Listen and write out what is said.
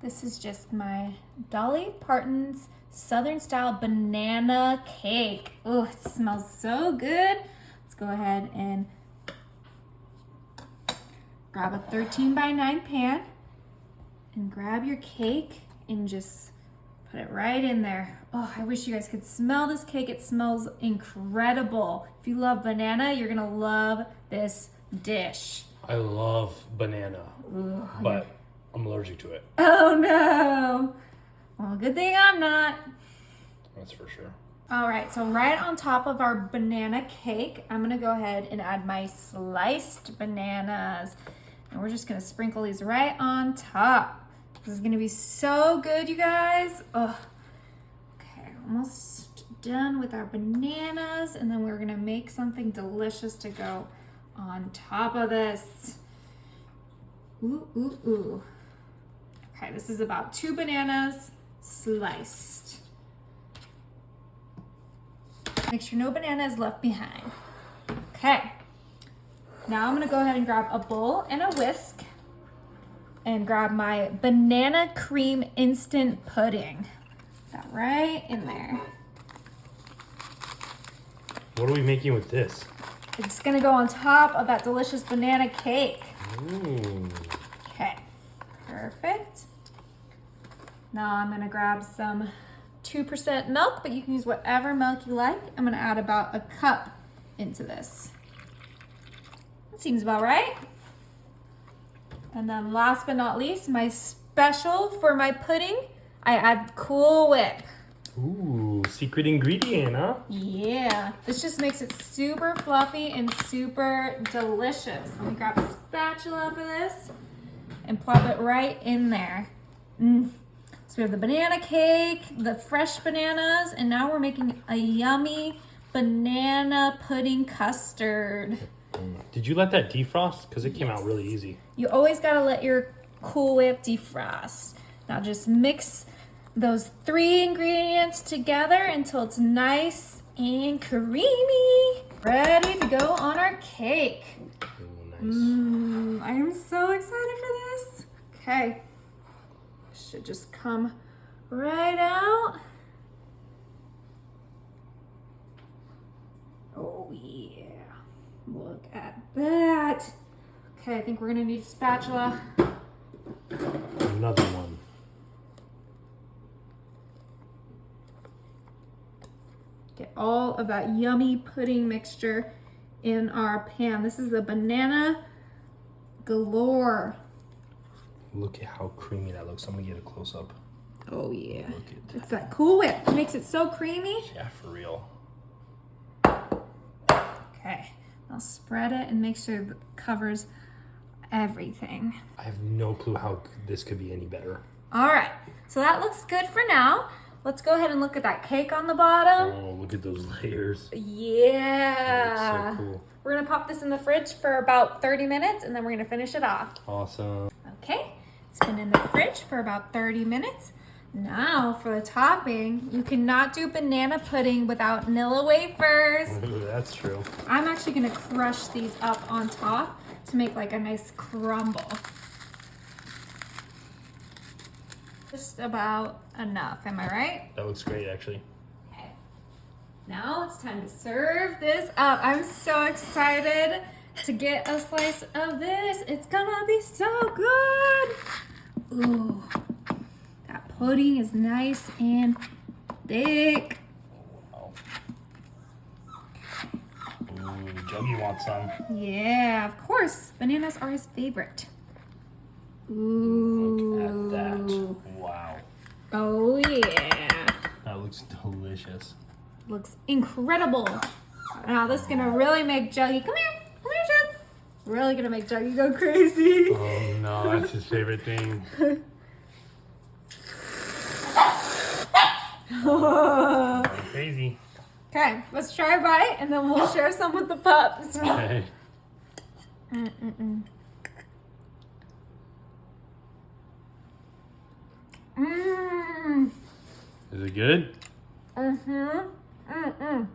This is just my Dolly Parton's Southern style banana cake. Oh, it smells so good. Let's go ahead and grab a 13x9 pan and grab your cake and just put it right in there. Oh, I wish you guys could smell this cake. It smells incredible. If you love banana, you're gonna love this dish. I love banana, Ooh, but I'm allergic to it. oh no. Well, good thing I'm not. That's for sure. All right, so right on top of our banana cake, I'm gonna go ahead and add my sliced bananas. And we're just gonna sprinkle these right on top. This is gonna be so good, you guys. Oh, okay, almost done with our bananas. And then we're gonna make something delicious to go on top of this. Ooh, ooh, ooh. Okay, this is about 2 bananas sliced. Make sure no banana is left behind. Okay, now I'm gonna go ahead and grab a bowl and a whisk and grab my banana cream instant pudding. Put that right in there. What are we making with this? It's gonna go on top of that delicious banana cake. Ooh. Okay, perfect. Now I'm gonna grab some 2% milk, but you can use whatever milk you like. I'm gonna add about a cup into this. That seems about right. And then last but not least, my special for my pudding, I add Cool Whip. Ooh, secret ingredient, huh? Yeah, this just makes it super fluffy and super delicious. Let me grab a spatula for this and plop it right in there. So we have the banana cake, the fresh bananas, and now we're making a yummy banana pudding custard. Did you let that defrost? Because it came out really easy. You always gotta let your Cool Whip defrost. Now just mix those 3 ingredients together until it's nice and creamy. Ready to go on our cake. Ooh, nice. I am so excited for this. Okay. Should just come right out. Oh yeah. Look at that. Okay, I think we're gonna need a spatula. Another one. Get all of that yummy pudding mixture in our pan. This is the banana galore. Look at how creamy that looks. I'm gonna get a close up. Oh yeah. Look at that. It's that Cool Whip. It makes it so creamy. Yeah, for real. Okay. I'll spread it and make sure it covers everything. I have no clue how this could be any better. All right. So that looks good for now. Let's go ahead and look at that cake on the bottom. Oh, look at those layers. Yeah. That's so cool. We're gonna pop this in the fridge for about 30 minutes and then we're gonna finish it off. Awesome. Okay, it's been in the fridge for about 30 minutes. Now for the topping, you cannot do banana pudding without vanilla wafers. Ooh, that's true. I'm actually gonna crush these up on top to make like a nice crumble. Just about enough, am I right? That looks great, actually. Okay. Now it's time to serve this up. I'm so excited to get a slice of this. It's gonna be so good. Ooh, that pudding is nice and thick. Wow. Ooh, Juggy wants some. Yeah, of course. Bananas are his favorite. Ooh. Look at that. Wow. Oh yeah. That looks delicious. Looks incredible. Now this is gonna really make Juggy, come here, Jug. Really gonna make Juggy go crazy. Oh no, that's his favorite thing. Crazy. Okay, let's try a bite and then we'll share some with the pups. Okay. Mmm. Is it good? Mm-hmm. Mm-mm.